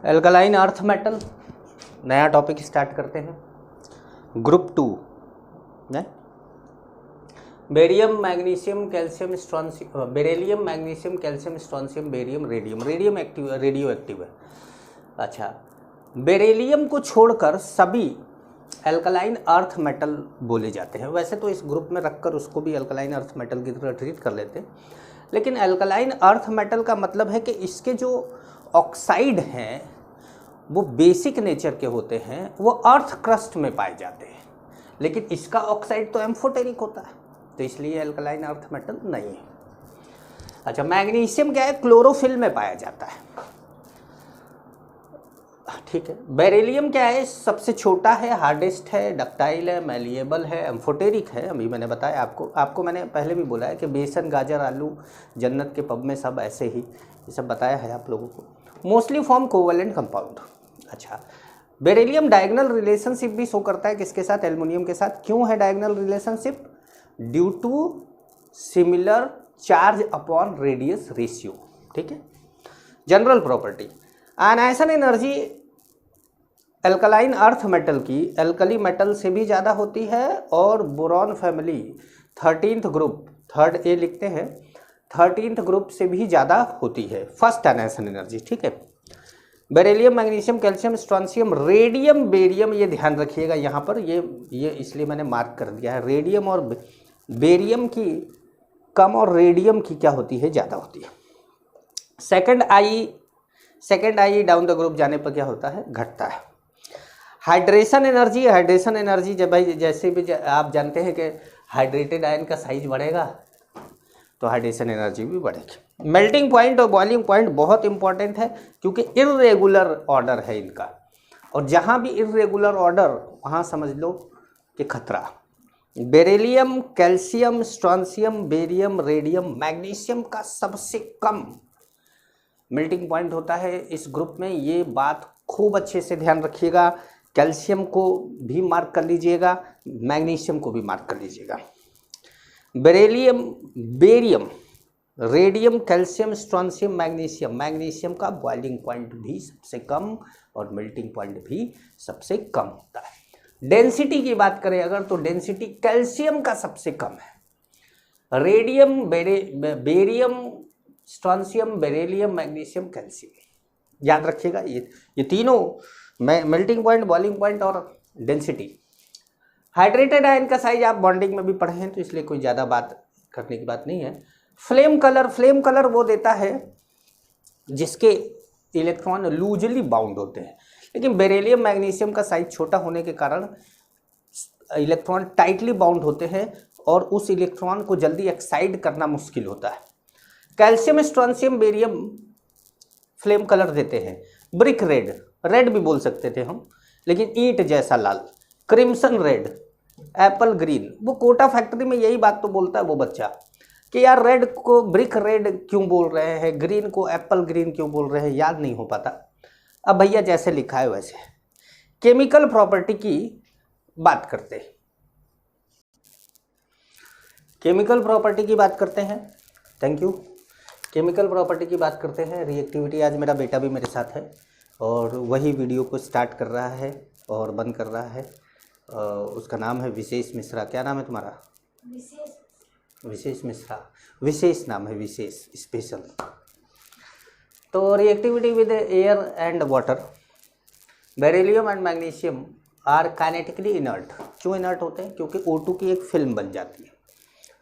Alkaline earth metal, नया topic start करते हैं। Group 2 barium magnesium calcium strontium, beryllium magnesium calcium strontium barium radium. Radium active, radio active है। अच्छा, beryllium को छोड़कर सभी एल्कलाइन अर्थ मेटल बोले जाते हैं। वैसे तो इस ग्रुप में रखकर उसको भी एल्कलाइन अर्थ मेटल की तरह ट्रीट कर लेते हैं, लेकिन एल्कलाइन अर्थ मेटल का मतलब है कि इसके जो ऑक्साइड हैं वो बेसिक नेचर के होते हैं, वो अर्थ क्रस्ट में पाए जाते हैं, लेकिन इसका ऑक्साइड तो एम्फोटेरिक होता है, तो इसलिए एल्कलाइन अर्थ मेटल नहीं है। अच्छा, मैग्नीशियम क्या है, क्लोरोफिल में पाया जाता है, ठीक है। बेरिलियम क्या है, सबसे छोटा है, हार्डेस्ट है, डक्टाइल है, मैलिएबल है, एम्फोटेरिक है। अभी मैंने बताया आपको मैंने पहले भी बोला है कि बेसन, गाजर, आलू जन्नत के पब में सब ऐसे ही, ये सब बताया है आप लोगों को। Mostly form covalent compound. अच्छा, बेरिलियम डायगोनल रिलेशनशिप भी शो करता है किसके साथ, एल्युमिनियम के साथ। क्यों है diagonal relationship? Due to similar charge upon radius ratio, ठीक है। General property, ionisation energy alkaline earth metal की एल्कली मेटल से भी ज़्यादा होती है, और boron family 13th group, 3rd A लिखते हैं, 13th ग्रुप से भी ज़्यादा होती है फर्स्ट आयनाइजेशन एनर्जी, ठीक है। Beryllium magnesium calcium strontium radium barium, ये ध्यान रखिएगा यहाँ पर, ये इसलिए मैंने मार्क कर दिया है। रेडियम और बेरियम की कम और रेडियम की क्या होती है, ज़्यादा होती है। Second I down the group जाने पर क्या होता है, घटता है। हाइड्रेशन एनर्जी जब भाई जैसे भी आप जानते हैं कि हाइड्रेटेड आयन का साइज बढ़ेगा तो हाइड्रेशन एनर्जी भी बढ़ेगी। मेल्टिंग पॉइंट और बॉइलिंग पॉइंट बहुत इंपॉर्टेंट है, क्योंकि इर्रेगुलर ऑर्डर है इनका, और जहाँ भी इर्रेगुलर ऑर्डर वहाँ समझ लो कि खतरा। Beryllium, calcium, strontium, barium, radium, magnesium का सबसे कम मेल्टिंग पॉइंट होता है इस ग्रुप में, ये बात खूब अच्छे से ध्यान रखिएगा। कैल्शियम को भी मार्क कर लीजिएगा, मैग्नीशियम को भी मार्क कर लीजिएगा। Beryllium, barium, radium, calcium, strontium, magnesium का बॉइलिंग पॉइंट भी सबसे कम और मेल्टिंग पॉइंट भी सबसे कम होता है। डेंसिटी की बात करें अगर, तो डेंसिटी कैल्शियम का सबसे कम है। Radium, barium, strontium, beryllium, magnesium, calcium, याद रखिएगा ये तीनों, मेल्टिंग पॉइंट, बॉइलिंग पॉइंट और डेंसिटी। हाइड्रेटेड आयन का साइज आप बॉन्डिंग में भी पढ़े हैं, तो इसलिए कोई ज़्यादा बात करने की बात नहीं है। फ्लेम कलर वो देता है जिसके इलेक्ट्रॉन लूजली बाउंड होते हैं, लेकिन बेरिलियम, मैग्नीशियम का साइज छोटा होने के कारण इलेक्ट्रॉन टाइटली बाउंड होते हैं और उस इलेक्ट्रॉन को जल्दी एक्साइट करना मुश्किल होता है। Calcium, strontium, barium flame colour देते हैं। ब्रिक रेड भी बोल सकते थे हम, लेकिन ईंट जैसा लाल। क्रिम्सन रेड, एप्पल ग्रीन, वो कोटा फैक्ट्री में यही बात तो बोलता है वो बच्चा कि यार रेड को ब्रिक रेड क्यों बोल रहे हैं, ग्रीन को एप्पल ग्रीन क्यों बोल रहे हैं, याद नहीं हो पाता। अब भैया जैसे लिखा है वैसे। केमिकल प्रॉपर्टी की बात करते हैं, केमिकल प्रॉपर्टी की बात करते हैं। Thank you. केमिकल प्रॉपर्टी की बात करते हैं। रिएक्टिविटी, आज मेरा बेटा भी मेरे साथ है और वही वीडियो को स्टार्ट कर रहा है और बंद कर रहा है। उसका नाम है विशेष मिश्रा। क्या नाम है तुम्हारा? विशेष मिश्रा। विशेष नाम है, विशेष, स्पेशल। तो reactivity with air and water, beryllium and magnesium are kinetically inert. क्यों इनर्ट होते हैं? क्योंकि O2 की एक फिल्म बन जाती है।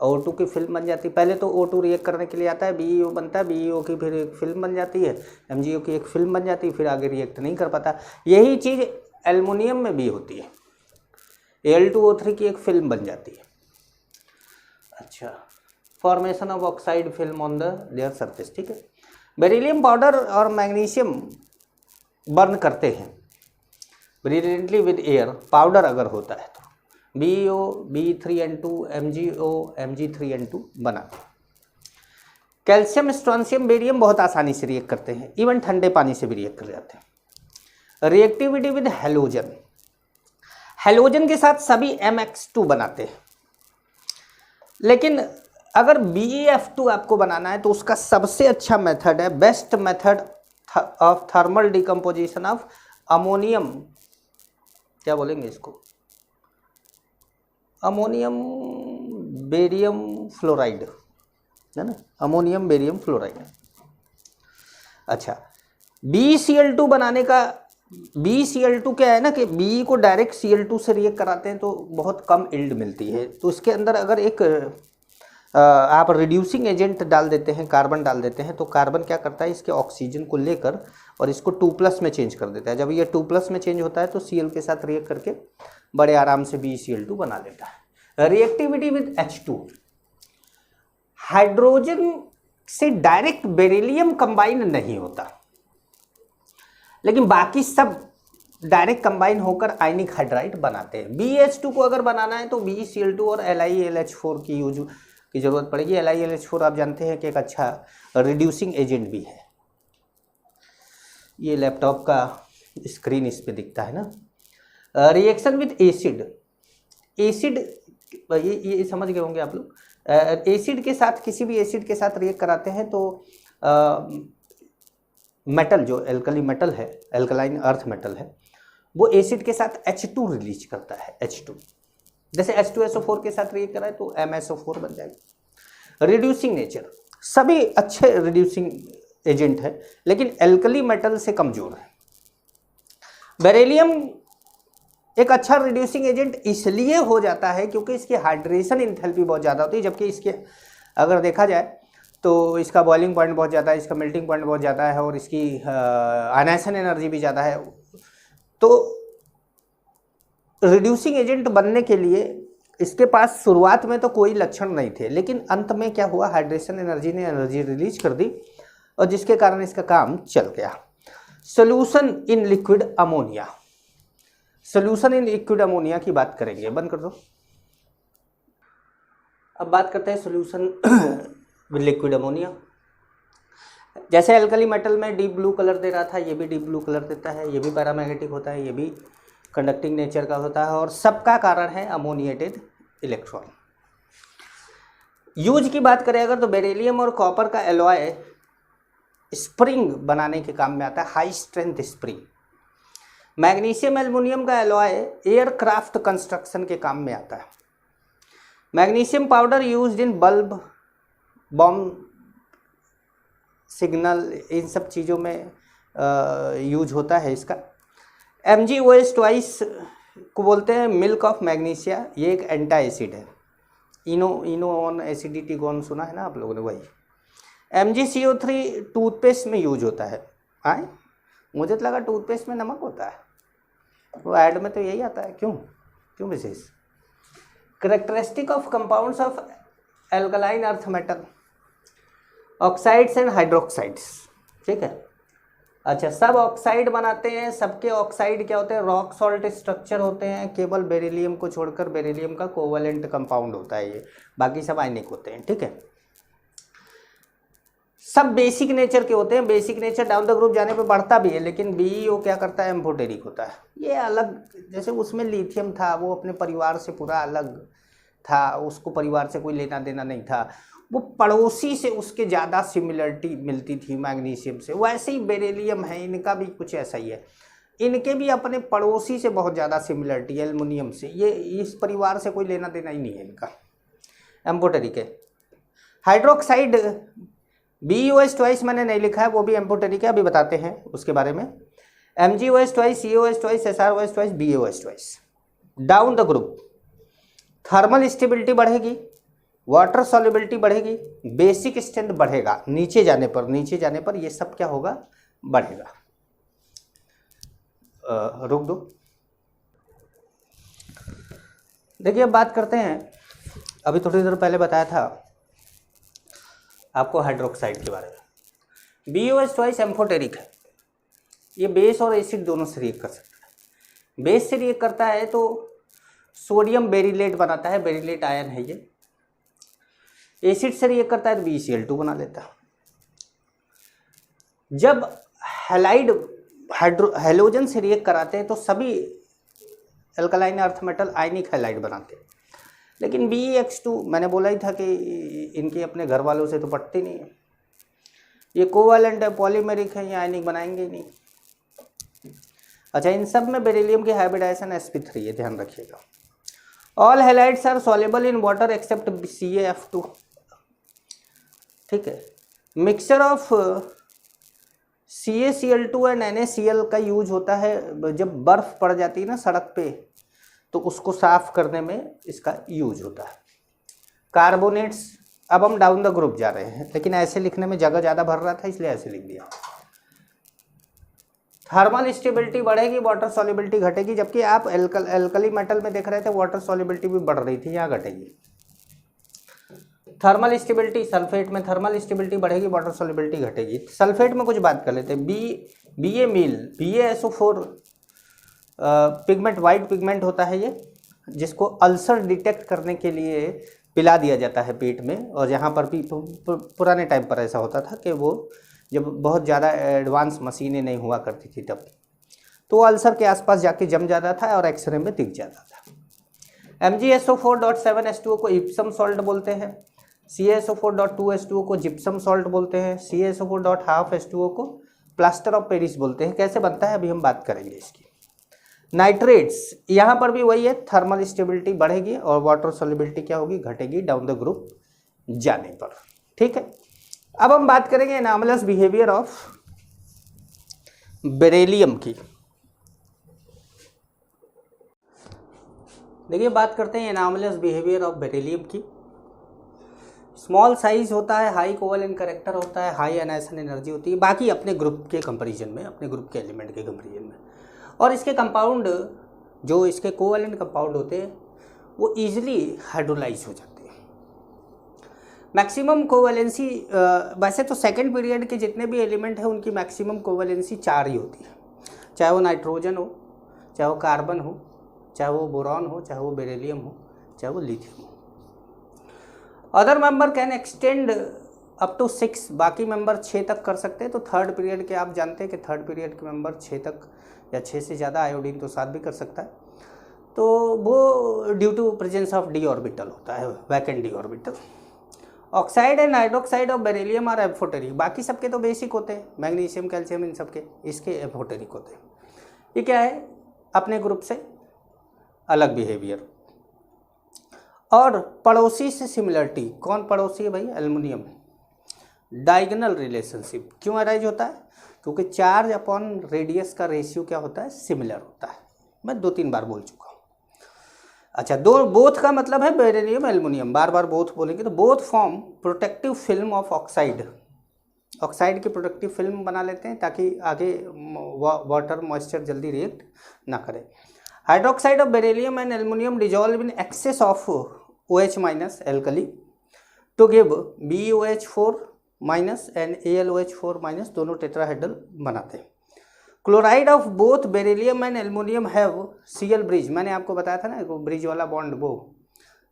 O2 की फिल्म बन जाती है, पहले तो O2 रिएक्ट करने के लिए आता है, BeO बनता है, BeO की फिर एक फिल्म बन जाती है, MgO की एक फिल्म बन जाती है, फिर आगे रिएक्ट नहीं कर पाता। यही चीज़ एल्युमिनियम में भी होती है, Al2O3 की एक फिल्म बन जाती है। अच्छा, formation of oxide film on the their surface, ठीक है। बेरिलियम पाउडर और मैग्नीशियम बर्न करते हैं ब्रिलियंटली विद एयर, पाउडर अगर होता है तो BeO, B3N2, MgO, Mg3N2 बनाते हैं। कैल्शियम, स्ट्रॉन्शियम, बेरियम बहुत आसानी से रिएक्ट करते हैं, इवन ठंडे पानी से भी रिएक्ट कर जाते हैं। रिएक्टिविटी विद हेलोजन, हेलोजन के साथ सभी MX2 बनाते हैं, लेकिन अगर BeF2 आपको बनाना है तो उसका सबसे अच्छा मेथड है, best method of thermal decomposition of ammonium, क्या बोलेंगे इसको, अमोनियम बेरियम फ्लोराइड, है ना, अमोनियम बेरियम फ्लोराइड। अच्छा, BeCl2 बनाने का, BeCl2 क्या है ना कि बी को डायरेक्ट Cl2 से रिएक्ट कराते हैं तो बहुत कम यील्ड मिलती है, तो इसके अंदर अगर एक आप रिड्यूसिंग एजेंट डाल देते हैं, कार्बन डाल देते हैं, तो कार्बन क्या करता है, इसके ऑक्सीजन को लेकर और इसको 2+ में चेंज कर देता है। जब ये 2+ में चेंज होता है तो Cl के साथ रिएक्ट करके बड़े आराम से BeCl2 बना लेता है। रिएक्टिविटी विद H2, हाइड्रोजन से डायरेक्ट बेरिलियम कंबाइन नहीं होता, लेकिन बाकी सब डायरेक्ट कंबाइन होकर आयनिक हाइड्राइड बनाते हैं। BH2 को अगर बनाना है तो BeCl2 और LiLH4 की यूज की जरूरत पड़ेगी। LiLH4 आप जानते हैं कि एक अच्छा रिड्यूसिंग एजेंट भी है। ये लैपटॉप का स्क्रीन इस पे दिखता है ना। रिएक्शन विद एसिड, एसिड ये समझ गए होंगे आप लोग। एसिड के साथ, किसी भी एसिड के साथ रिएक्ट कराते हैं तो मेटल जो एल्कली मेटल है, एल्कलाइन अर्थ मेटल है, वो एसिड के साथ H2 रिलीज करता है। H2 जैसे H2SO4 के साथ रिएक्ट कराए तो MSO4 बन जाएगा। रिड्यूसिंग नेचर, सभी अच्छे रिड्यूसिंग एजेंट है लेकिन एल्कली मेटल से कमजोर है। बेरिलियम एक अच्छा रिड्यूसिंग एजेंट इसलिए हो जाता है क्योंकि इसकी हाइड्रेशन इंथैल्पी बहुत ज़्यादा होती है, जबकि इसके अगर देखा जाए तो इसका बॉइलिंग पॉइंट बहुत ज़्यादा है, इसका मेल्टिंग पॉइंट बहुत ज़्यादा है और इसकी आयनाइजेशन एनर्जी भी ज़्यादा है। तो रिड्यूसिंग एजेंट बनने के लिए इसके पास शुरुआत में तो कोई लक्षण नहीं थे, लेकिन अंत में क्या हुआ, हाइड्रेशन एनर्जी ने एनर्जी रिलीज कर दी और जिसके कारण इसका काम चल गया। Solution in liquid ammonia, solution in liquid ammonia की बात करेंगे, बंद कर दो। अब बात करते हैं सोल्यूशन विद लिक्विड अमोनिया। जैसे एल्कली मेटल में डीप ब्लू कलर दे रहा था, ये भी डीप ब्लू कलर देता है, ये भी पैरामैग्नेटिक होता है, ये भी कंडक्टिंग नेचर का होता है और सबका कारण है अमोनिएटेड इलेक्ट्रॉन। यूज की बात करें अगर तो बेरिलियम और कॉपर का एलॉय स्प्रिंग बनाने के काम में आता है, high strength spring. Magnesium aluminium का एलॉय एयरक्राफ्ट कंस्ट्रक्शन के काम में आता है। Magnesium powder used in bulb, bomb, signal, इन सब चीज़ों में यूज होता है इसका। MgOH को बोलते हैं मिल्क ऑफ मैग्नीशिया, ये एक एंटा एसिड है। इनो ऑन एसिडिटी कौन सुना है ना आप लोगों ने, वही। MgCO3 टूथपेस्ट में यूज होता है। आए, मुझे तो लगा टूथपेस्ट में नमक होता है, वो ऐड में तो यही आता है, क्यों विशेष। Characteristic of compounds of alkaline earth metal, oxides and hydroxides, ठीक है। अच्छा, सब ऑक्साइड बनाते हैं, सबके ऑक्साइड क्या होते हैं, रॉक सॉल्ट स्ट्रक्चर होते हैं, केवल बेरिलियम को छोड़कर बेरिलियम का कोवेलेंट कंपाउंड होता है ये, बाकी सब आयनिक होते हैं, ठीक है। सब बेसिक नेचर के होते हैं, basic nature down the group जाने पे बढ़ता भी है, लेकिन BeO क्या करता है, एम्फोटेरिक होता है। ये अलग, जैसे उसमें लिथियम था, वो अपने परिवार से पूरा अलग था, उसको परिवार से कोई लेना देना नहीं था, वो पड़ोसी से उसके ज़्यादा सिमिलरिटी मिलती थी मैग्नीशियम से। वैसे ही बेरिलियम है, इनका भी कुछ ऐसा ही है, इनके भी अपने पड़ोसी से बहुत ज़्यादा सिमिलरिटी है एल्युमिनियम से, ये इस परिवार से कोई लेना देना ही नहीं है इनका, एम्फोटेरिक है। हाइड्रोक्साइड BeOH मैंने नहीं लिखा है, वो भी एम्फोटेरिक है, अभी बताते हैं उसके बारे में। MgOH, COH, SrOH, BeOH। Down the group thermal stability बढ़ेगी, वाटर सॉल्युबिलिटी बढ़ेगी, बेसिक स्ट्रेंथ बढ़ेगा। नीचे जाने पर ये सब क्या होगा, बढ़ेगा। रुक दो, देखिए अब बात करते हैं, अभी थोड़ी देर पहले बताया था आपको हाइड्रोक्साइड के बारे में। BeOH एम्फोटेरिक है, ये बेस और एसिड दोनों से रिएक्ट कर सकता है। बेस से रिएक्ट करता है तो सोडियम बेरिलेट बनाता है, बेरिलेट आयन है ये। एसिड से रिएक्ट करता है तो BeCl2 बना लेता है। जब हैलाइड हैलोजन से रिएक्ट कराते हैं तो सभी एल्कलाइन अर्थ मेटल आयनिक हैलाइड बनाते हैं, लेकिन BeX2 मैंने बोला ही था कि इनके अपने घर वालों से तो पटती नहीं है, ये कोवैलेंट है, पॉलीमेरिक है, ये आयनिक बनाएंगे ही नहीं। अच्छा, इन सब में बेरिलियम की हाइब्रिडाइजेशन sp3 है, ध्यान रखिएगा। All halides are soluble in water except CaF2। ठीक है, mixture of CaCl2 and NaCl का यूज होता है जब बर्फ पड़ जाती है ना सड़क पे, तो उसको साफ करने में इसका यूज होता है। कार्बोनेट्स, अब हम डाउन द ग्रुप जा रहे हैं, लेकिन ऐसे लिखने में जगह ज़्यादा भर रहा था इसलिए ऐसे लिख दिया। थर्मल स्टेबिलिटी बढ़ेगी, वाटर सॉल्युबिलिटी घटेगी, जबकि आप एल्कली मेटल में देख रहे थे वाटर सॉल्युबिलिटी भी बढ़ रही थी, यहाँ घटेगी। थर्मल स्टेबिलिटी, सल्फेट में थर्मल स्टेबिलिटी बढ़ेगी, वाटर सॉल्युबिलिटी घटेगी। सल्फेट में कुछ बात कर लेते हैं। BaMeal पिगमेंट, वाइट पिगमेंट होता है ये, जिसको अल्सर डिटेक्ट करने के लिए पिला दिया जाता है पेट में। और यहाँ पर भी पुराने टाइम पर ऐसा होता था कि वो जब बहुत ज़्यादा एडवांस मशीनें नहीं हुआ करती थी तब, तो अल्सर के आसपास जाके जम जाता था और एक्सरे में दिख जाता था। MgSO4.7H2O को इप्सम सॉल्ट बोलते हैं, CaSO4.2H2O को जिप्सम सॉल्ट बोलते हैं, CaSO4.5H2O को प्लास्टर ऑफ पेरिस बोलते हैं। कैसे बनता है अभी हम बात करेंगे इसकी। नाइट्रेट्स, यहाँ पर भी वही है, थर्मल स्टेबिलिटी बढ़ेगी और वाटर सॉल्युबिलिटी क्या होगी, घटेगी डाउन द ग्रुप जाने पर। ठीक है, अब हम बात करेंगे एनामलस बिहेवियर ऑफ बेरिलियम की। देखिए, बात करते हैं एनामलस बिहेवियर ऑफ बेरिलियम की। स्मॉल साइज होता है, हाई कोवैलेंट कैरेक्टर होता है, हाई एनायसन एनर्जी होती है, बाकी अपने ग्रुप के कंपैरिजन में, अपने ग्रुप के एलिमेंट के कंपैरिजन में। और इसके कंपाउंड, जो इसके कोवैलेंट कंपाउंड होते हैं, वो ईजिली हाइड्रोलाइज हो जाते हैं। मैक्सिमम कोवैलेंसी, वैसे तो सेकंड पीरियड के जितने भी एलिमेंट हैं उनकी मैक्सिमम कोवैलेंसी 4 ही होती है, चाहे वो नाइट्रोजन हो, चाहे वो कार्बन हो, चाहे वो बोरॉन हो, चाहे वो बेरिलियम हो, चाहे वो लिथियम हो। Other member can extend up to 6, बाकी मेंबर 6 तक कर सकते हैं। तो थर्ड पीरियड के आप जानते हैं कि थर्ड पीरियड के मेंबर 6 तक या 6 से ज़्यादा, आयोडीन तो 7 भी कर सकता है। तो वो due to presence of d orbital होता है, vacant d orbital. Oxide and hydroxide of beryllium are amphoteric, बाकी सबके तो बेसिक होते हैं, मैग्नीशियम, कैल्शियम, इन सबके, इसके एफोटेरिक होते हैं। ये क्या है, अपने ग्रुप से अलग बिहेवियर। और पड़ोसी से सिमिलरिटी, कौन पड़ोसी है भाई, एल्युमिनियम। डायगोनल रिलेशनशिप क्यों अराइज होता है, क्योंकि चार्ज अपॉन रेडियस का रेशियो क्या होता है, सिमिलर होता है। मैं 2-3 बार बोल चुका हूँ। अच्छा, बोथ का मतलब है बेरिलियम एल्युमिनियम, बार बार बोथ बोलेंगे तो both form protective film of oxide. Oxide की प्रोटेक्टिव फिल्म बना लेते हैं ताकि आगे वाटर मॉइस्चर जल्दी रिएक्ट ना करे। Hydroxide of beryllium and aluminium dissolve in excess of OH minus alkali to give BOH4 minus and AlOH4 minus, दोनों टेट्राहेड्रल बनाते हैं। Chloride of both beryllium and aluminium have Cl bridge, मैंने आपको बताया था ना वो ब्रिज वाला बॉन्ड, वो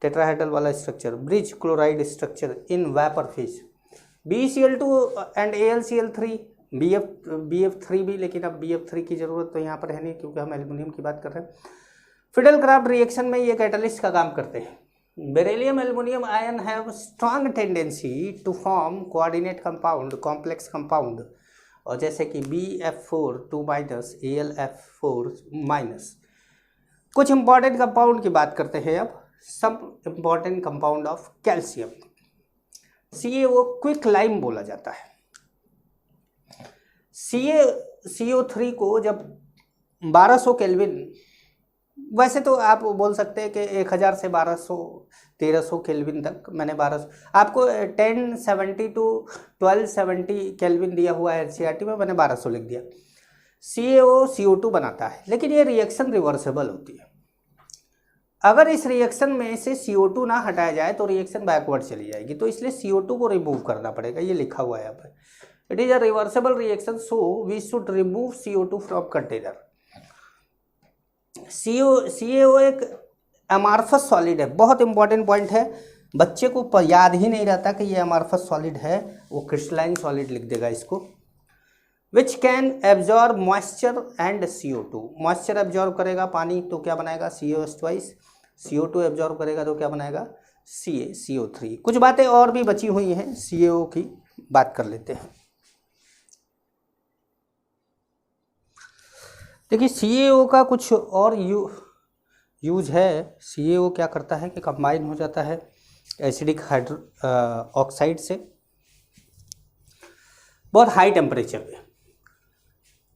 टेट्राहेड्रल वाला structure, bridge chloride structure in vapour phase. BeCl2 and AlCl3, BF3 भी, लेकिन अब BF3 की जरूरत तो यहाँ पर है नहीं क्योंकि हम एल्युमिनियम की बात कर रहे हैं। फिडेलक्राफ्ट रिएक्शन में ये कैटलिस्ट का काम करते हैं। Beryllium aluminium ion have strong tendency to form coordinate compound, complex compound, और जैसे कि BF4 2 माइनस, AlF4 माइनस। कुछ इंपॉर्टेंट कंपाउंड की बात करते हैं अब। सब important compound of calcium, CaO quicklime बोला जाता है। CO3 को जब 1200 केल्विन, वैसे तो आप बोल सकते हैं कि 1000 से 1200 1300 केल्विन तक, मैंने 1200 आपको 1070 to 1270 केल्विन दिया हुआ है NCERT में, मैंने 1200 लिख दिया। CaO CO2 बनाता है, लेकिन ये रिएक्शन रिवर्सेबल होती है। अगर इस रिएक्शन में से CO2 ना हटाया जाए तो रिएक्शन बैकवर्ड चली जाएगी, तो इसलिए CO2 को रिमूव करना पड़ेगा, ये लिखा हुआ है यहाँ पर। It is a reversible reaction, so we should remove CO2 from container. CaO एक अमार्फस सॉलिड है, बहुत इंपॉर्टेंट पॉइंट है, बच्चे को याद ही नहीं रहता कि ये अमार्फस सॉलिड है, वो क्रिस्टलाइन सॉलिड लिख देगा इसको। Which can absorb moisture and CO2, moisture absorb करेगा पानी तो क्या बनाएगा COH2, CO2 एब्जॉर्ब करेगा तो क्या बनाएगा CO3। कुछ बातें और भी बची हुई हैं, CaO की बात कर लेते हैं। देखिए CaO का कुछ और यूज है। CaO क्या करता है कि कंबाइन हो जाता है एसिडिक ऑक्साइड से बहुत हाई टेम्परेचर पे।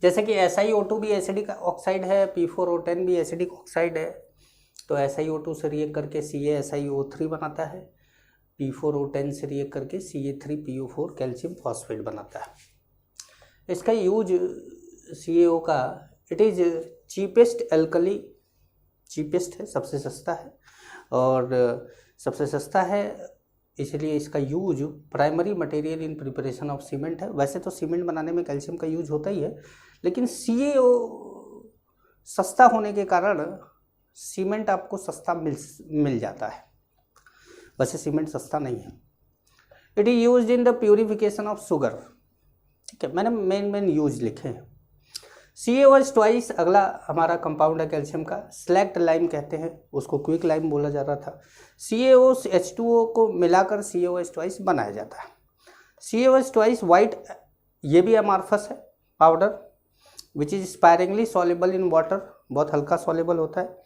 जैसे कि SiO2 भी एसिडिक ऑक्साइड है, P4O10 भी एसिडिक ऑक्साइड है, तो SiO2 से रिएक्ट करके CaSiO3 बनाता है, P4O10 से रिएक्ट करके Ca3PO4 कैल्शियम फॉस्फेट बनाता है। इसका यूज CaO का, it is cheapest alkali, cheapest है, सबसे सस्ता है, और सबसे सस्ता है इसलिए इसका use primary material in preparation of cement है। वैसे तो सीमेंट बनाने में कैल्शियम का यूज होता ही है, लेकिन CaO सस्ता होने के कारण सीमेंट आपको सस्ता मिल जाता है। वैसे सीमेंट सस्ता नहीं है। It is used in the purification of sugar. ठीक है, मैंने मेन यूज लिखे हैं। CaOH ट्वाइस अगला हमारा कंपाउंड है कैल्शियम का, स्लैक्ट लाइम कहते हैं उसको, क्विक लाइम बोला जा रहा था। CaOH को मिलाकर CaOH ट्वाइस बनाया जाता है। CaOH ट्वाइस वाइट, ये भी अमार्फस है powder, which is sparingly soluble in water, बहुत हल्का सॉल्युबल होता है।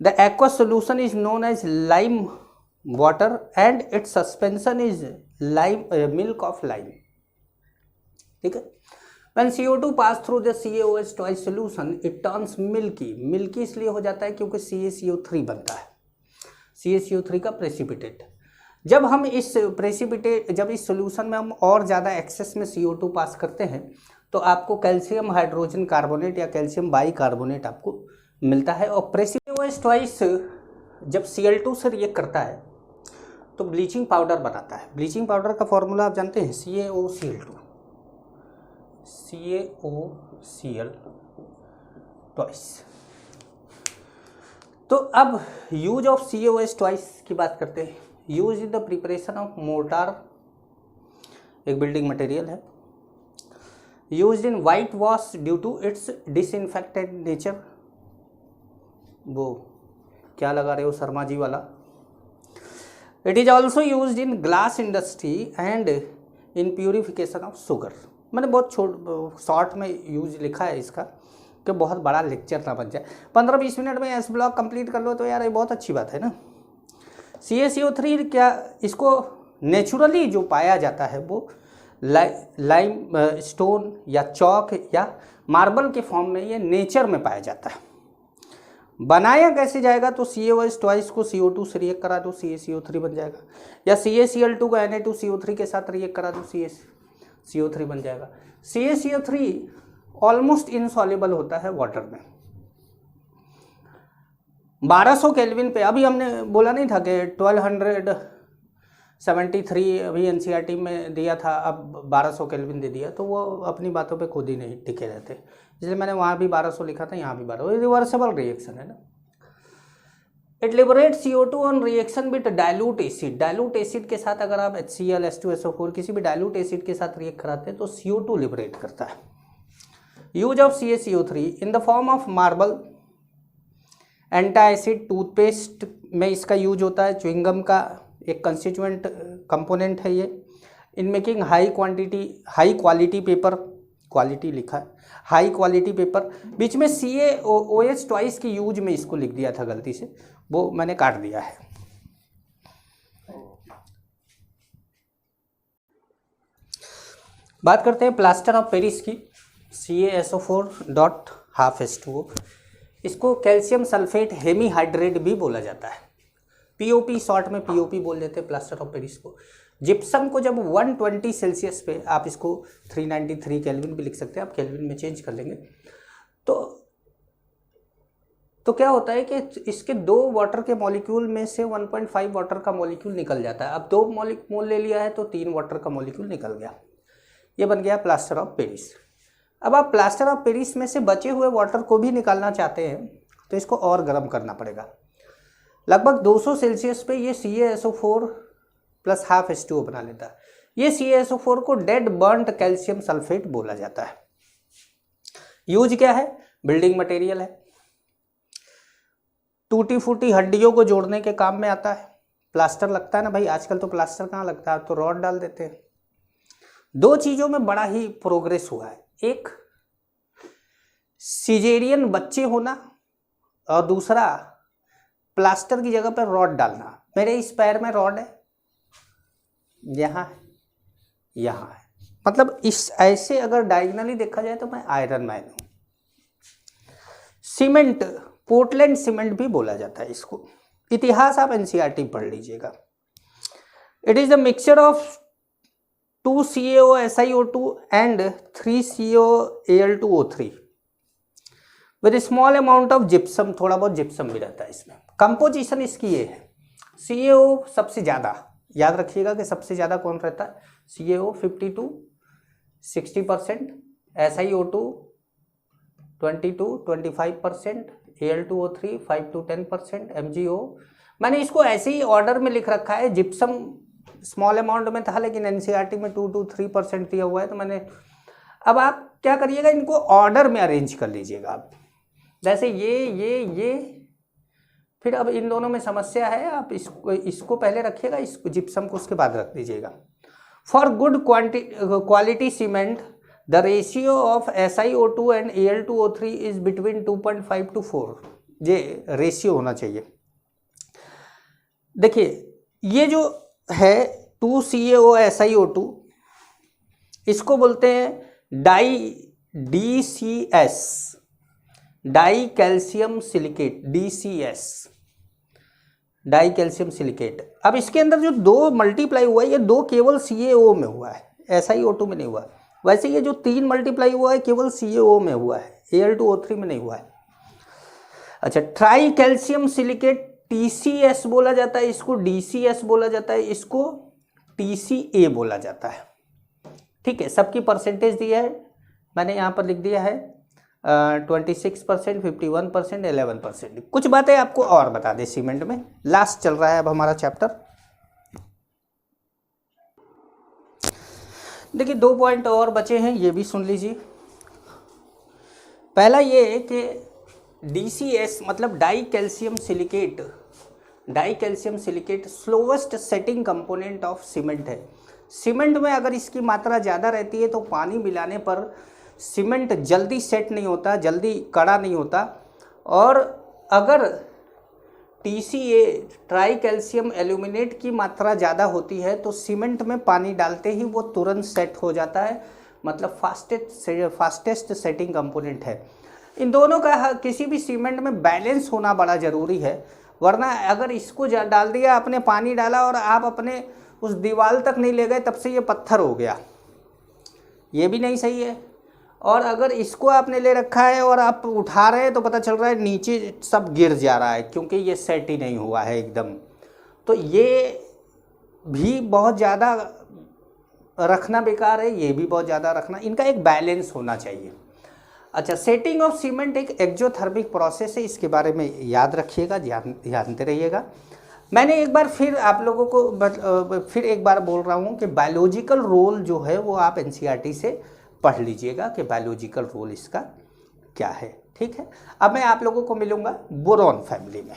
The aqueous solution is known as lime water and its suspension is lime milk of lime. ठीक है, when CO2 pass through the CaOH twice solution it turns milky। Milky इसलिए हो जाता है क्योंकि CaCO3 बनता है, CaCO3 का प्रेसिपिटेट। जब हम इस सोल्यूशन में हम और ज़्यादा एक्सेस में CO2 पास करते हैं तो आपको कैल्शियम हाइड्रोजन कार्बोनेट या कैल्शियम बाइकार्बोनेट आपको मिलता है। और CaOH ट्वाइस जब Cl2 से रिएक्ट करता है तो ब्लीचिंग पाउडर बनाता है। ब्लीचिंग पाउडर का फॉर्मूला आप जानते हैं, CaOCl2, CaOCl ट्वाइस। तो अब यूज ऑफ CaOH ट्वाइस की बात करते हैं। Use in the preparation of mortar, एक बिल्डिंग मटेरियल है। Use in whitewash due to its disinfected nature. वो क्या लगा रहे हो शर्मा जी वाला। It is also use in glass industry and in purification of sugar. मैंने बहुत शॉर्ट में यूज लिखा है इसका कि बहुत बड़ा लेक्चर ना बन जाए। 15-20 मिनट में एस ब्लॉक कंप्लीट कर लो तो यार ये बहुत अच्छी बात है ना। CaCO3 क्या, इसको नेचुरली जो पाया जाता है वो लाइम स्टोन या चौक या मार्बल के फॉर्म में ये नेचर में पाया जाता है। बनाया कैसे जाएगा, तो CaOH ट्वाइस को CO2 से रिएक्ट करा दो, CaCO3 बन जाएगा, या CaCl2 को Na2CO3 के साथ रिएक्ट करा दो, CaCO3 बन जाएगा। CaCO3 ऑलमोस्ट इनसॉल्युबल होता है वाटर में। 1200 केल्विन पे, अभी हमने बोला नहीं था कि 1273 अभी NCERT में दिया था, अब 1200 केल्विन दे दिया, तो वो अपनी बातों पे खुद ही नहीं टिके रहते, इसलिए मैंने वहाँ भी 1200 लिखा था, यहाँ भी 1200। रिवर्सेबल रिएक्शन है ना। It liberate CO2 on reaction with dilute acid. Dilute acid के साथ अगर आप HCl, H2SO4 किसी भी डाइल्यूट एसिड के साथ रिएक्ट कराते हैं तो CO2 लिबरेट करता है। Use of CaCO3 in the form of marble, antacid, toothpaste में इसका यूज होता है। च्युइंगम का एक कंस्टिट्यूएंट कंपोनेंट है ये। In making high quality paper, quality लिखा है, हाई क्वालिटी पेपर। बीच में CaOH ट्वाइस की यूज में इसको लिख दिया था गलती से, वो मैंने काट दिया है। बात करते हैं प्लास्टर ऑफ पेरिस की, CaSO4.12H2O। इसको कैल्शियम सल्फेट हेमीहाइड्रेट भी बोला जाता है। POP, शॉर्ट में POP बोल देते हैं प्लास्टर ऑफ पेरिस को। जिप्सम को जब 120 सेल्सियस पे, आप इसको 393 केल्विन भी लिख सकते हैं, आप केल्विन में चेंज कर लेंगे तो क्या होता है कि इसके 2 वाटर के मॉलिक्यूल में से 1.5 वाटर का मॉलिक्यूल निकल जाता है। अब 2 मोल ले लिया है तो 3 वाटर का मॉलिक्यूल निकल गया, ये बन गया प्लास्टर ऑफ पेरिस। अब आप प्लास्टर ऑफ पेरिस में से बचे हुए वाटर को भी निकालना चाहते हैं तो इसको और गर्म करना पड़ेगा। लगभग 200 सेल्सियस पे ये CaSO4 + ½ बना लेता है। ये CaSO4 को डेड बर्न्ट कैल्शियम सल्फेट बोला जाता है। यूज क्या है, बिल्डिंग मटेरियल है, टूटी फूटी हड्डियों को जोड़ने के काम में आता है। प्लास्टर लगता है ना भाई, आजकल तो प्लास्टर कहाँ लगता है, तो रॉड डाल देते हैं। 2 चीज़ों में बड़ा ही प्रोग्रेस हुआ है। एक, सिजेरियन बच्चे होना, और दूसरा प्लास्टर की जगह पर रॉड डालना। मेरे इस पैर में रॉड है, यहाँ है, यहाँ है, मतलब इस ऐसे अगर डायगनली देखा जाए तो मैं आयरन मैन हूँ। सीमेंट, पोर्टलैंड सीमेंट भी बोला जाता है इसको। इतिहास आप एनसीईआरटी पढ़ लीजिएगा। It is the mixture of 2 CaO SiO2 and 3 CaO Al2O3 with small amount of gypsum, थोड़ा बहुत जिप्सम भी रहता है इसमें। कंपोजिशन इसकी ये है, CaO सबसे ज़्यादा, याद रखिएगा कि सबसे ज़्यादा कौन रहता है, CaO 50-60%, SiO2 22-25%, Al2O3 5-10%, MgO। मैंने इसको ऐसे ही ऑर्डर में लिख रखा है, जिप्सम स्मॉल अमाउंट में था लेकिन एनसीईआरटी में 2-3% दिया हुआ है, तो मैंने, अब आप क्या करिएगा, इनको ऑर्डर में अरेंज कर लीजिएगा आप, जैसे ये, फिर अब इन दोनों में समस्या है, आप इसको पहले रखिएगा, इसको जिप्सम को उसके बाद रख दीजिएगा। For good quality cement the ratio of SiO2 and Al2O3 is between 2.5-4, ये रेशियो होना चाहिए। देखिए ये जो है 2 CaO SiO2, इसको बोलते हैं DCS, die calcium silicate, DCS, die calcium silicate. अब इसके अंदर जो 2 मल्टीप्लाई हुआ है, ये 2 केवल CaO में हुआ है, SiO2 में नहीं हुआ। वैसे ये जो 3 मल्टीप्लाई हुआ है केवल CaO में हुआ है, Al2O3 में नहीं हुआ है। अच्छा, ट्राई कैल्शियम सिलिकेट TCS बोला जाता है, इसको DCS बोला जाता है, इसको TCA बोला जाता है। ठीक है, सबकी परसेंटेज दिया है, मैंने यहाँ पर लिख दिया है 26%, 51%, 11%। कुछ बातें आपको और बता दें सीमेंट में, लास्ट चल रहा है अब हमारा चैप्टर। देखिए 2 पॉइंट और बचे हैं, ये भी सुन लीजिए। पहला ये है कि DCS मतलब die calcium silicate, die calcium silicate slowest setting component of cement है। सीमेंट में अगर इसकी मात्रा ज़्यादा रहती है तो पानी मिलाने पर सीमेंट जल्दी सेट नहीं होता, जल्दी कड़ा नहीं होता। और अगर TCA ट्राई कैल्शियम एल्यूमिनेट की मात्रा ज़्यादा होती है तो सीमेंट में पानी डालते ही वो तुरंत सेट हो जाता है, मतलब फास्टेस्ट सेटिंग कंपोनेंट है। इन दोनों का किसी भी सीमेंट में बैलेंस होना बड़ा ज़रूरी है, वरना अगर इसको डाल दिया, आपने पानी डाला और आप अपने उस दीवार तक नहीं ले गए, तब से ये पत्थर हो गया, ये भी नहीं सही है। और अगर इसको आपने ले रखा है और आप उठा रहे हैं तो पता चल रहा है नीचे सब गिर जा रहा है, क्योंकि ये सेट ही नहीं हुआ है एकदम। तो ये भी बहुत ज़्यादा रखना बेकार है, ये भी बहुत ज़्यादा रखना, इनका एक बैलेंस होना चाहिए। अच्छा, सेटिंग ऑफ सीमेंट एक एक्जोथर्मिक प्रोसेस है, इसके बारे में याद रखिएगा, जानते रहिएगा। मैंने एक बार फिर आप लोगों को फिर एक बार बोल रहा हूँ कि बायोलॉजिकल रोल जो है वो आप एनसीईआरटी से पढ़ लीजिएगा कि बायोलॉजिकल रोल इसका क्या है। ठीक है, अब मैं आप लोगों को मिलूँगा बोरॉन फैमिली में।